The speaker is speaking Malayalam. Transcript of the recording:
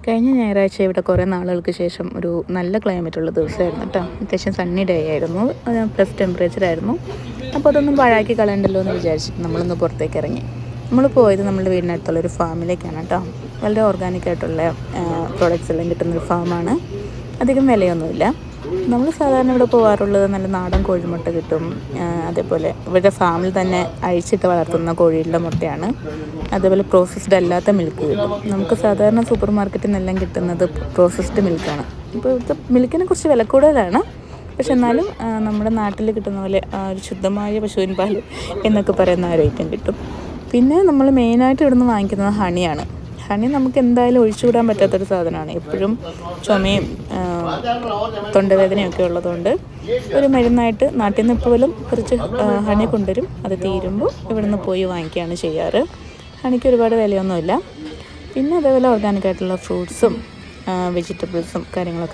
കഴിഞ്ഞ ഞായറാഴ്ച ഇവിടെ കുറേ നാളുകൾക്ക് ശേഷം ഒരു നല്ല ക്ലൈമറ്റുള്ള ദിവസമായിരുന്നു കേട്ടോ. അത്യാവശ്യം സണ്ണി ഡേ ആയിരുന്നു, പ്ലസ് ടെമ്പറേച്ചർ ആയിരുന്നു. അപ്പോൾ അതൊന്നും പാഴാക്കി കളയണ്ടല്ലോ എന്ന് വിചാരിച്ചിട്ട് നമ്മളൊന്ന് പുറത്തേക്ക് ഇറങ്ങി. നമ്മൾ പോയത് നമ്മുടെ വീടിനടുത്തുള്ളൊരു ഫാമിലേക്കാണ് കേട്ടോ. വളരെ ഓർഗാനിക്കായിട്ടുള്ള പ്രോഡക്റ്റ്സ് എല്ലാം കിട്ടുന്നൊരു ഫാമാണ്. അധികം വിലയൊന്നുമില്ല. നമ്മൾ സാധാരണ ഇവിടെ പോകാറുള്ളത് നല്ല നാടൻ കോഴിമുട്ട കിട്ടും. അതേപോലെ ഇവരുടെ ഫാമിൽ തന്നെ അഴിച്ചിട്ട് വളർത്തുന്ന കോഴികളുടെ മുട്ടയാണ്. അതേപോലെ പ്രോസസ്ഡ് അല്ലാത്ത മിൽക്ക് കിട്ടും. നമുക്ക് സാധാരണ സൂപ്പർ മാർക്കറ്റിൽ നിന്നെല്ലാം കിട്ടുന്നത് പ്രോസസ്ഡ് മിൽക്കാണ്. ഇപ്പോൾ ഇവിടുത്തെ മിൽക്കിന് കുറച്ച് വില കൂടുതലാണ്. പക്ഷെ എന്നാലും നമ്മുടെ നാട്ടിൽ കിട്ടുന്ന പോലെ ഒരു ശുദ്ധമായ പശുവിൻ പാൽ എന്നൊക്കെ പറയുന്ന ആ ഒരു ഐറ്റം കിട്ടും. പിന്നെ നമ്മൾ മെയിനായിട്ട് ഇവിടുന്ന് വാങ്ങിക്കുന്നത് ഹണിയാണ്. ഹണി നമുക്ക് എന്തായാലും ഒഴിച്ചുകൂടാൻ പറ്റാത്തൊരു സാധനമാണ്. എപ്പോഴും ചുമയും തൊണ്ടവേദനയൊക്കെ ഉള്ളതുകൊണ്ട് ഒരു മരുന്നായിട്ട് നാട്ടിൽ നിന്ന് പോലും കുറച്ച് ഹണി കൊണ്ടുവരും. അത് തീരുമ്പോൾ ഇവിടുന്ന് പോയി വാങ്ങിക്കുകയാണ് ചെയ്യാറ്. ഹണിക്ക് ഒരുപാട് വിലയൊന്നുമില്ല. പിന്നെ അതേപോലെ ഓർഗാനിക്കായിട്ടുള്ള ഫ്രൂട്ട്സും വെജിറ്റബിൾസും കാര്യങ്ങളൊക്കെ